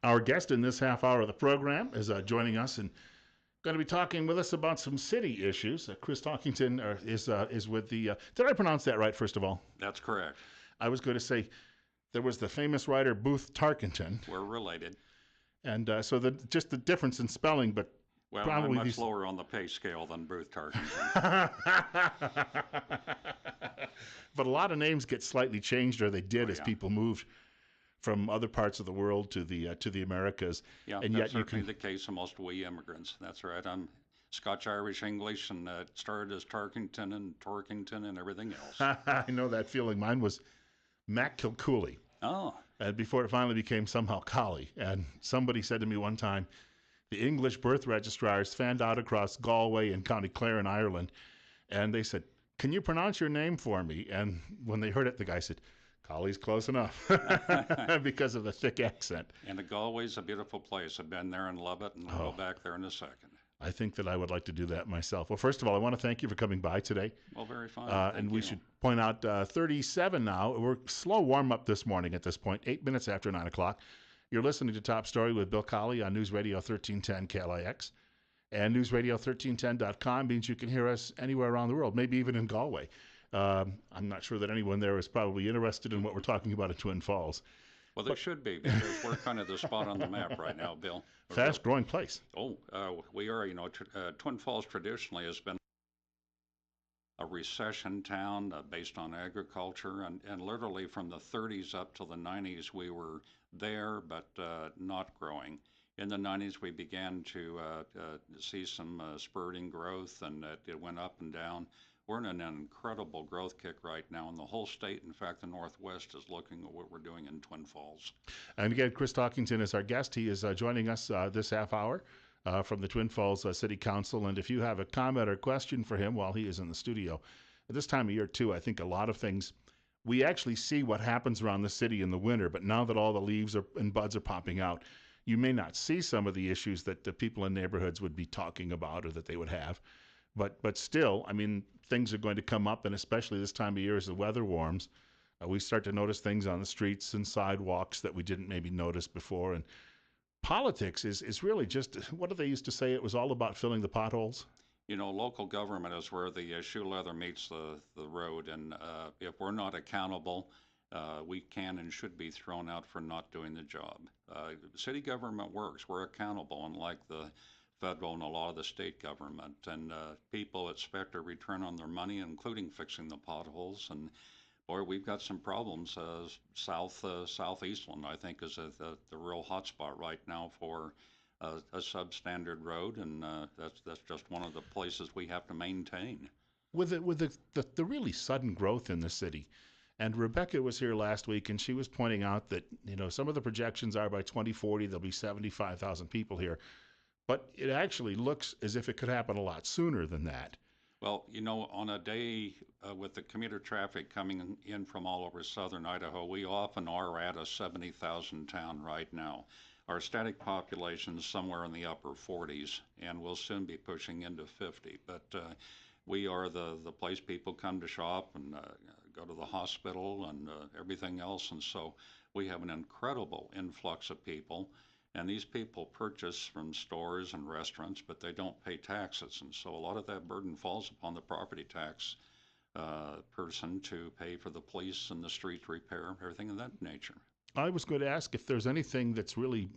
Our guest in this half hour of the program is joining us and going to be talking with us about some city issues. Chris Talkington is with the. Did I pronounce that right? First of all, That's correct. I was going to say there was the famous writer Booth Tarkington, We're related. and so just the difference in spelling, but Well, I'm probably much these. lower on the pay scale than Booth Tarkington. But a lot of names get slightly changed, or they Oh, did as yeah. people moved from other parts of the world to the Americas, Yeah, and that's yet you certainly can. the case of most we immigrants. That's right. I'm Scotch Irish English and started as Tarkington and Torkington and everything else. I know that feeling. Mine was Mac Kilcooley. Oh, And before it finally became somehow Colley. And somebody said to me one time, the English birth registrars fanned out across Galway and County Clare in Ireland, and they said, "Can you pronounce your name for me?" And when they heard it, the guy said, "Colley's close enough," because of the thick accent. and Galway's a beautiful place. I've been there and love it, and we'll go Oh, back there in a second. I think that I would like to do that myself. Well, first of all, I want to thank you for coming by today. Well, very fine. And Thank we you. should point out 37 now. We're slow warm up this morning at this point, 8 minutes after 9 o'clock. You're listening to Top Story with Bill Colley on News Radio 1310 KLIX. And newsradio1310.com means you can hear us anywhere around the world, maybe even in Galway. I'm not sure that anyone there is probably interested in what we're talking about at Twin Falls. Well, they should be because we're kind of the spot on the map right now, Bill. Fast growing place. We are. Twin Falls traditionally has been a recession town based on agriculture, and literally from the 30s up till the 90s, we were there, but not growing. In the 90s, we began to see some spurting growth, and it went up and down. We're in an incredible growth kick right now, and the whole state, in fact, the Northwest, is looking at what we're doing in Twin Falls. And again, Chris Talkington is our guest. He is joining us this half hour from the Twin Falls City Council. And if you have a comment or question for him while he is in the studio, at this time of year, too, I think a lot of things, we actually see what happens around the city in the winter, but now that all the leaves and buds are popping out, you may not see some of the issues that the people in neighborhoods would be talking about or that they would have. But still, I mean, things are going to come up, and especially this time of year as the weather warms, we start to notice things on the streets and sidewalks that we didn't maybe notice before. And politics is really just, what do they used to say? It was all about filling the potholes. Local government is where the shoe leather meets the road, and if we're not accountable, we can and should be thrown out for not doing the job. City government works. We're accountable, unlike the federal and a lot of the state government. And people expect a return on their money, including fixing the potholes. And boy, we've got some problems. Southeastland, I think, is the real hot spot right now for a substandard road, and that's just one of the places we have to maintain. With the really sudden growth in the city, and Rebecca was here last week, and she was pointing out that some of the projections are by 2040 there'll be 75,000 people here, but it actually looks as if it could happen a lot sooner than that. Well, on a day with the commuter traffic coming in from all over southern Idaho, we often are at a 70,000 town right now. Our static population is somewhere in the upper 40s, and we'll soon be pushing into 50. But we are the place people come to shop and go to the hospital and everything else. And so we have an incredible influx of people. And these people purchase from stores and restaurants, but they don't pay taxes. And so a lot of that burden falls upon the property tax person to pay for the police and the street repair, everything of that nature. I was going to ask if there's anything that's really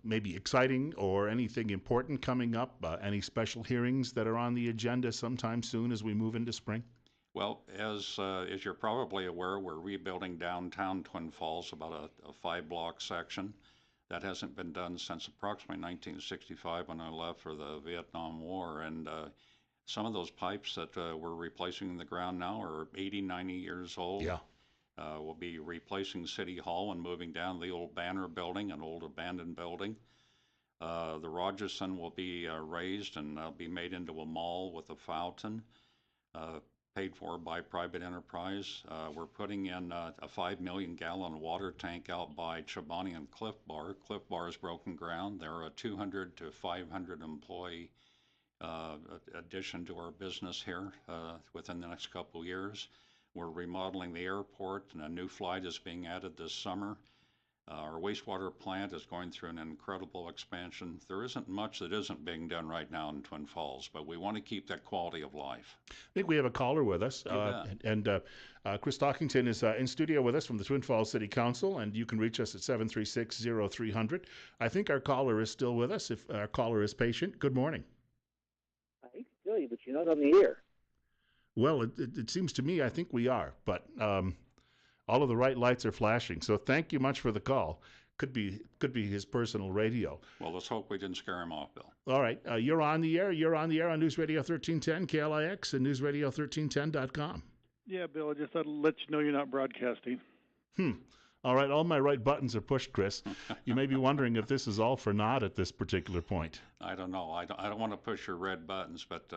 maybe exciting or anything important coming up, any special hearings that are on the agenda sometime soon as we move into spring? Well, as you're probably aware, we're rebuilding downtown Twin Falls, about a 5-block section. That hasn't been done since approximately 1965 when I left for the Vietnam War. And some of those pipes that we're replacing in the ground now are 80, 90 years old. Yeah. We'll be replacing City Hall and moving down the old Banner building, an old abandoned building. The Rogerson will be raised and be made into a mall with a fountain, paid for by private enterprise. We're putting in a 5 million gallon water tank out by Chobani and Cliff Bar. Cliff Bar's broken ground. They're a 200 to 500 employee addition to our business here within the next couple of years. We're remodeling the airport, and a new flight is being added this summer. Our wastewater plant is going through an incredible expansion. There isn't much that isn't being done right now in Twin Falls, but we want to keep that quality of life. I think we have a caller with us, You bet. Chris Talkington is in studio with us from the Twin Falls City Council, and you can reach us at 736-0300. I think our caller is still with us, if our caller is patient. Good morning. I hate to tell you, but you're not on the air. Well, it seems to me I think we are, but all of the right lights are flashing. So thank you much for the call. Could be his personal radio. Well, let's hope we didn't scare him off, Bill. All right, you're on the air. You're on the air on News Radio 1310 KLIX and NewsRadio1310.com. Yeah, Bill, I just thought I'd let you know you're not broadcasting. All right, all my right buttons are pushed, Chris. You may be wondering if this is all for naught at this particular point. I don't know. I don't want to push your red buttons, but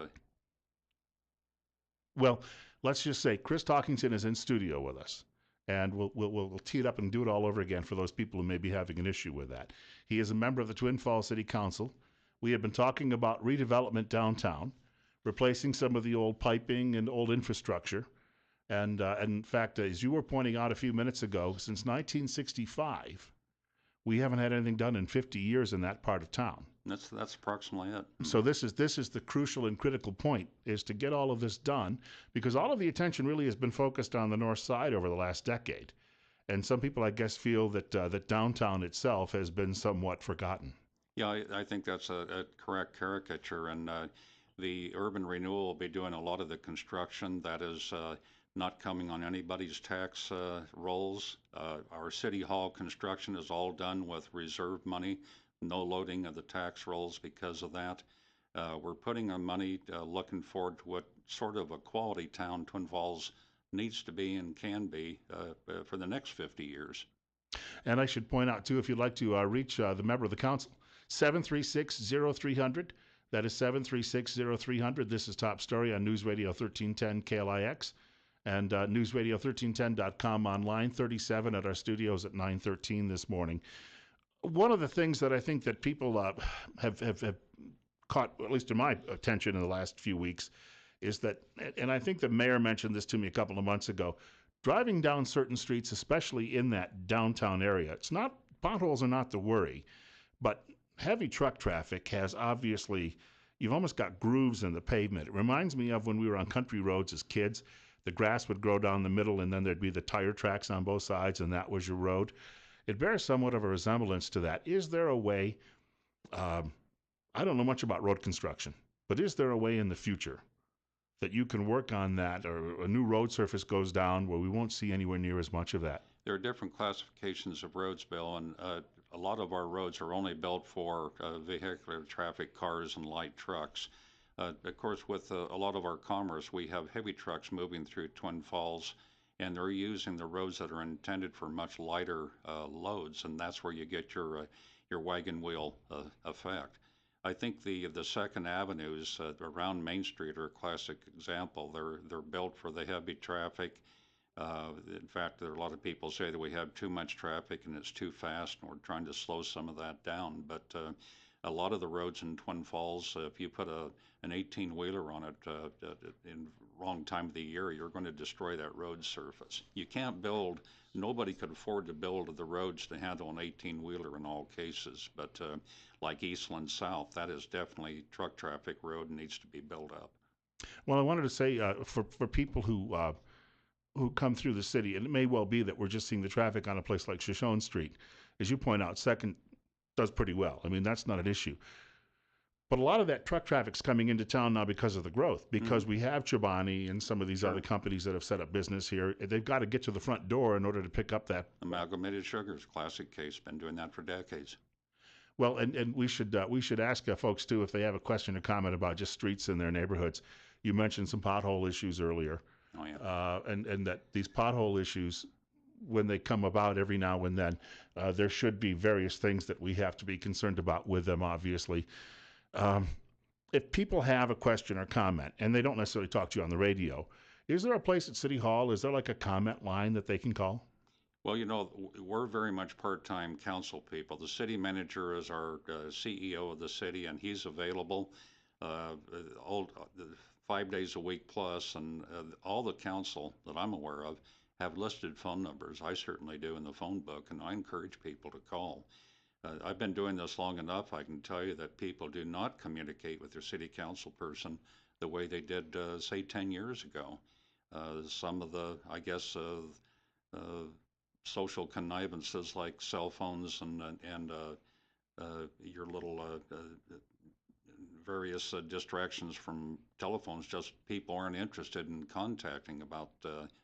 Well, let's just say Chris Talkington is in studio with us, and we'll tee it up and do it all over again for those people who may be having an issue with that. He is a member of the Twin Falls City Council. We have been talking about redevelopment downtown, replacing some of the old piping and old infrastructure. And in fact, as you were pointing out a few minutes ago, since 1965, we haven't had anything done in 50 years in that part of town. that's approximately it. So this is the crucial and critical point, is to get all of this done, because all of the attention really has been focused on the north side over the last decade. And some people, I guess, feel that that downtown itself has been somewhat forgotten. Yeah, I think that's a correct caricature, and the urban renewal will be doing a lot of the construction that is not coming on anybody's tax rolls. Our city hall construction is all done with reserve money, no loading of the tax rolls because of that. We're putting our money looking forward to what sort of a quality town Twin Falls needs to be and can be for the next 50 years. And I should point out, too, if you'd like to reach the member of the council, 736-0300. That is 736-0300. This is Top Story on News Radio 1310 KLIX and newsradio1310.com online, 37 at our studios at 9:13 this morning. One of the things that I think that people have caught, at least to my attention in the last few weeks, is that, and I think the mayor mentioned this to me a couple of months ago, driving down certain streets, especially in that downtown area, potholes are not the worry, but heavy truck traffic has obviously, you've almost got grooves in the pavement. It reminds me of when we were on country roads as kids. The grass would grow down the middle, and then there'd be the tire tracks on both sides, and that was your road. It bears somewhat of a resemblance to that. Is there a way, I don't know much about road construction, but is there a way in the future that you can work on that, or a new road surface goes down where we won't see anywhere near as much of that? There are different classifications of roads, Bill, and a lot of our roads are only built for vehicular traffic, cars, and light trucks. Of course, with a lot of our commerce, we have heavy trucks moving through Twin Falls, and they're using the roads that are intended for much lighter loads, and that's where you get your wagon wheel effect. I think the second avenues around Main Street are a classic example. They're built for the heavy traffic. In fact, there are a lot of people say that we have too much traffic and it's too fast, and we're trying to slow some of that down. But a lot of the roads in Twin Falls, if you put an 18-wheeler on it in wrong time of the year, you're going to destroy that road surface. You can't build, nobody could afford to build the roads to handle an 18-wheeler in all cases. But like Eastland South, that is definitely truck traffic road and needs to be built up. Well, I wanted to say for people who come through the city, and it may well be that we're just seeing the traffic on a place like Shoshone Street. As you point out, Second does pretty well. I mean, that's not an issue. But a lot of that truck traffic's coming into town now because of the growth, because we have Chobani and some of these other companies that have set up business here. They've got to get to the front door in order to pick up that. Amalgamated Sugars, classic case, been doing that for decades. Well, and we should ask folks, too, if they have a question or comment about just streets in their neighborhoods. You mentioned some pothole issues earlier. Oh, yeah. And that these pothole issues, when they come about every now and then, there should be various things that we have to be concerned about with them, obviously. If people have a question or comment, and they don't necessarily talk to you on the radio, is there a place at City Hall, is there like a comment line that they can call? Well, you know, we're very much part-time council people. The city manager is our CEO of the city, and he's available 5 days a week plus, and all the council that I'm aware of have listed phone numbers. I certainly do in the phone book, and I encourage people to call. I've been doing this long enough. I can tell you that people do not communicate with their city council person the way they did, say, 10 years ago. Some of the, I guess, uh, social connivances like cell phones and your little various distractions from telephones, just people aren't interested in contacting about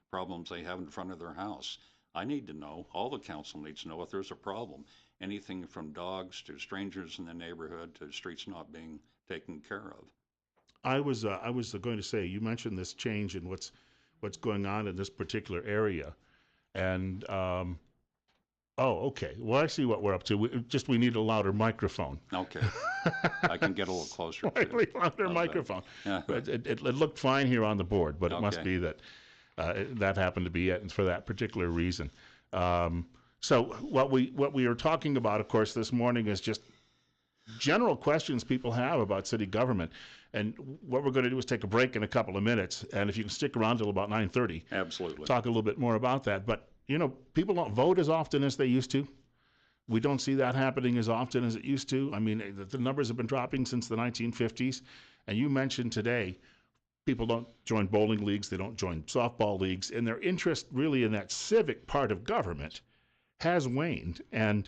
problems they have in front of their house. I need to know, all the council needs to know if there's a problem. Anything from dogs to strangers in the neighborhood to streets not being taken care of. I was going to say, you mentioned this change in what's going on in this particular area, and oh, okay. Well, I see what we're up to. We need a louder microphone. Okay, I can get a little closer Slightly too. louder How's microphone. that? But it looked fine here on the board, but it must Okay. be that that happened to be it, and for that particular reason. So what we are talking about, of course, this morning is just general questions people have about city government. And what we're going to do is take a break in a couple of minutes, and if you can stick around till about 9:30, Absolutely. talk a little bit more about that. But people don't vote as often as they used to. We don't see that happening as often as it used to. I mean, the numbers have been dropping since the 1950s. And you mentioned today, people don't join bowling leagues, they don't join softball leagues, and their interest really in that civic part of government has waned. And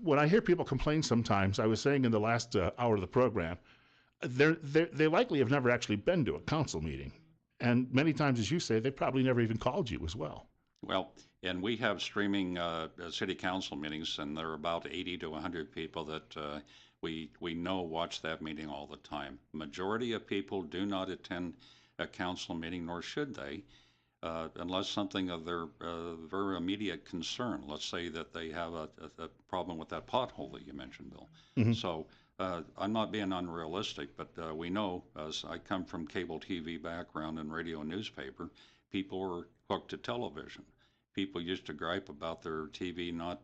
when I hear people complain sometimes, I was saying in the last hour of the program, they likely have never actually been to a council meeting. And many times, as you say, they probably never even called you as well. Well, and we have streaming city council meetings, and there are about 80 to 100 people that we know watch that meeting all the time. Majority of people do not attend a council meeting, nor should they, unless something of their very immediate concern. Let's say that they have a problem with that pothole that you mentioned, Bill. Mm-hmm. So I'm not being unrealistic, but we know, as I come from cable TV background and radio and newspaper, people are hooked to television. People used to gripe about their TV not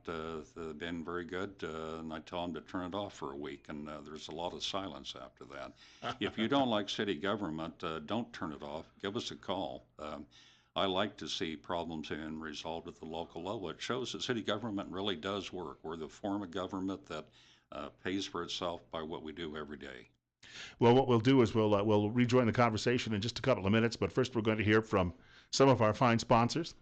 being very good, and I tell them to turn it off for a week, and there's a lot of silence after that. If you don't like city government, don't turn it off. Give us a call. I like to see problems being resolved at the local level. It shows that city government really does work. We're the form of government that pays for itself by what we do every day. Well, what we'll do is we'll rejoin the conversation in just a couple of minutes, but first we're going to hear from some of our fine sponsors.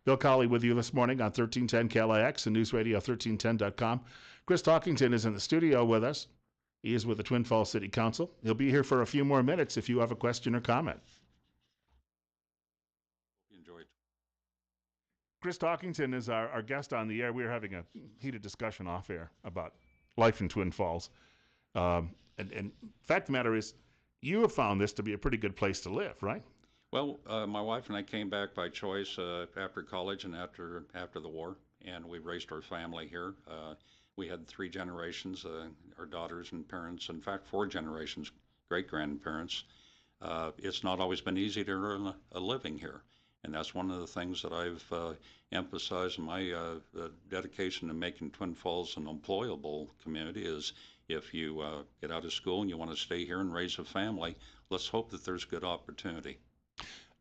Bill Colley with you this morning on 1310 KLIX and News Radio 1310.com. Chris Talkington is in the studio with us. He is with the Twin Falls City Council. He'll be here for a few more minutes if you have a question or comment. Enjoy it. Chris Talkington is our guest on the air. We were having a heated discussion off air about life in Twin Falls. And fact of the matter is, you have found this to be a pretty good place to live, right? Well, my wife and I came back by choice after college and after the war, and we raised our family here. We had 3 generations, our daughters and parents, in fact, 4 generations, great-grandparents. It's not always been easy to earn a living here, and that's one of the things that I've emphasized in my dedication to making Twin Falls an employable community is if you get out of school and you want to stay here and raise a family, let's hope that there's good opportunity.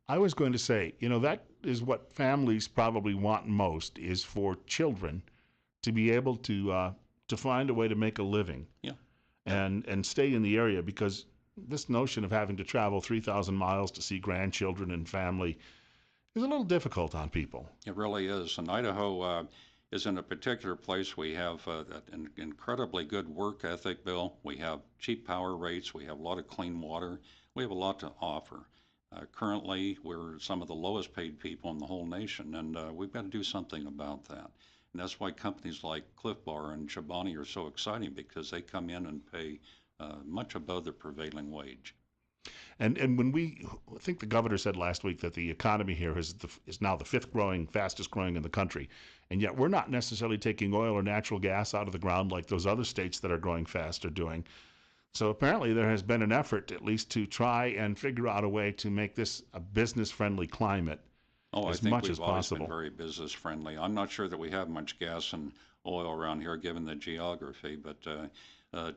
I was going to say, that is what families probably want most, is for children to be able to find a way to make a living. Yeah. And stay in the area, because this notion of having to travel 3,000 miles to see grandchildren and family is a little difficult on people. It really is. And Idaho is in a particular place. We have an incredibly good work ethic, Bill. We have cheap power rates. We have a lot of clean water. We have a lot to offer. Currently, we're some of the lowest paid people in the whole nation, and we've got to do something about that. And that's why companies like Cliff Bar and Chobani are so exciting, because they come in and pay much above the prevailing wage. And I think the governor said last week that the economy here is now the 5th fastest growing in the country, and yet we're not necessarily taking oil or natural gas out of the ground like those other states that are growing fast are doing. So apparently there has been an effort, at least, to try and figure out a way to make this a business-friendly climate as much as possible. I think we've always been very business-friendly. I'm not sure that we have much gas and oil around here, given the geography, but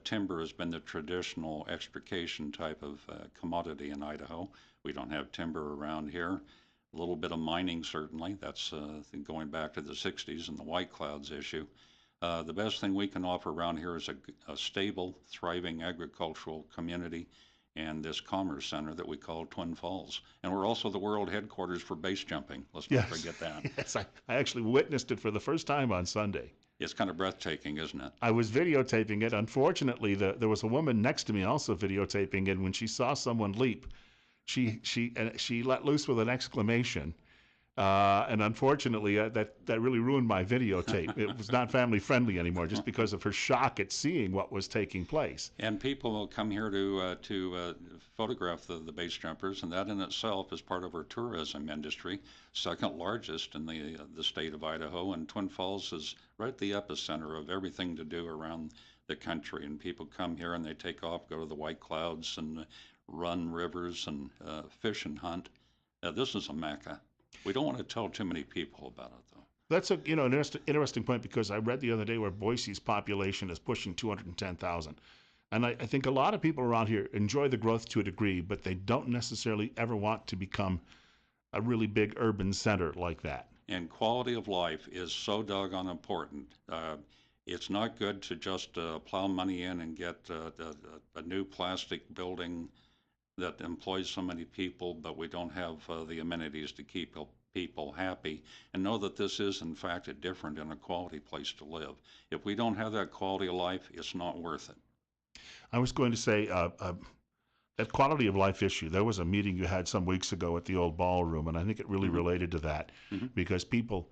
timber has been the traditional extrication type of commodity in Idaho. We don't have timber around here. a little bit of mining, certainly. That's going back to the 60s and the White Clouds issue. The best thing we can offer around here is a stable, thriving agricultural community and this commerce center that we call Twin Falls. And we're also the world headquarters for base jumping. Let's not forget that. Yes, I actually witnessed it for the first time on Sunday. It's kind of breathtaking, isn't it? I was videotaping it. Unfortunately, there was a woman next to me also videotaping it. When she saw someone leap, she let loose with an exclamation. And unfortunately, that really ruined my videotape. It was not family friendly anymore, just because of her shock at seeing what was taking place. And people will come here to photograph the base jumpers, and that in itself is part of our tourism industry, second largest in the state of Idaho. And Twin Falls is right at the epicenter of everything to do around the country. And people come here and they take off, go to the White Clouds, and run rivers and fish and hunt. This is a mecca. We don't want to tell too many people about it, though. That's an interesting point, because I read the other day where Boise's population is pushing 210,000. And I think a lot of people around here enjoy the growth to a degree, but they don't necessarily ever want to become a really big urban center like that. And quality of life is so doggone important. It's not good to just plow money in and get a new plastic building that employs so many people, but we don't have the amenities to keep people happy, and know that this is, in fact, a different and a quality place to live. If we don't have that quality of life, it's not worth it. I was going to say, that quality of life issue, there was a meeting you had some weeks ago at the old ballroom, and I think it really related to that, because people,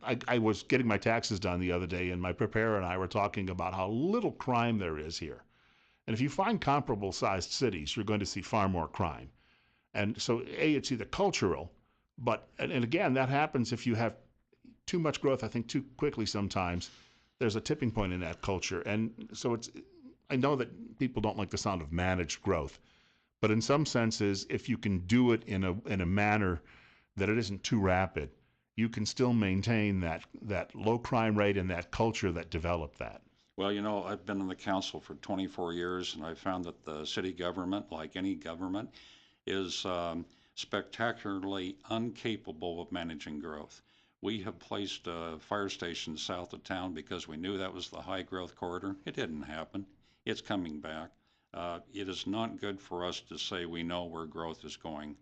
I was getting my taxes done the other day, and my preparer and I were talking about how little crime there is here. And if you find comparable sized cities, you're going to see far more crime. And so, it's either cultural, and again, that happens if you have too much growth, I think, too quickly sometimes. There's a tipping point in that culture. And so I know that people don't like the sound of managed growth, but in some senses, if you can do it in a manner that it isn't too rapid, you can still maintain that low crime rate and that culture that developed that. Well, I've been in the council for 24 years, and I found that the city government, like any government, is spectacularly incapable of managing growth. We have placed fire stations south of town because we knew that was the high growth corridor. It didn't happen. It's coming back. It is not good for us to say we know where growth is going.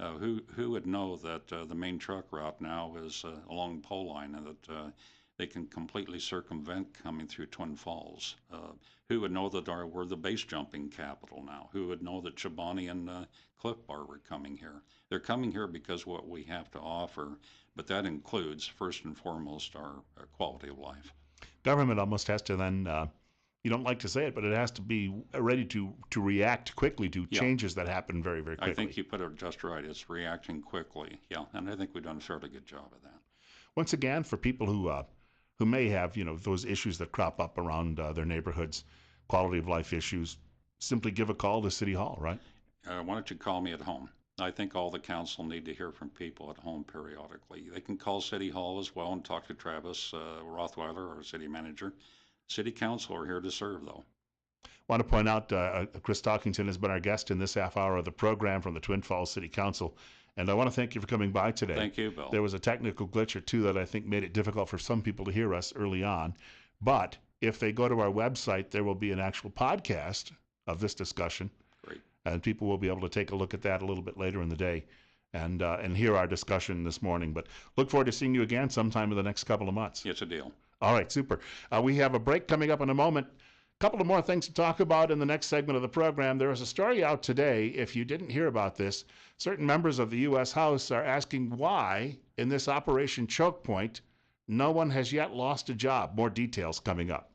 Who would know that the main truck route now is along pole line, and that they can completely circumvent coming through Twin Falls? Who would know that we're the base jumping capital now? Who would know that Chobani and Cliff Bar were coming here? They're coming here because of what we have to offer, but that includes, first and foremost, our quality of life. Government almost has to then, you don't like to say it, but it has to be ready to react quickly to changes that happen very, very quickly. I think you put it just right. It's reacting quickly. Yeah, and I think we've done a fairly good job of that. Once again, for people who may have, those issues that crop up around their neighborhoods, quality of life issues, simply give a call to City Hall, right? Why don't you call me at home? I think all the council need to hear from people at home periodically. They can call City Hall as well and talk to Travis Rothweiler, our city manager. City Council are here to serve, though. I want to point out Chris Talkington has been our guest in this half hour of the program from the Twin Falls City Council. And I want to thank you for coming by today. Thank you, Bill. There was a technical glitch or two that I think made it difficult for some people to hear us early on. But if they go to our website, there will be an actual podcast of this discussion. Great. And people will be able to take a look at that a little bit later in the day and hear our discussion this morning. But look forward to seeing you again sometime in the next couple of months. It's a deal. All right, super. We have a break coming up in a moment. A couple of more things to talk about in the next segment of the program. There is a story out today, if you didn't hear about this, certain members of the U.S. House are asking why, in this Operation Choke Point, no one has yet lost a job. More details coming up.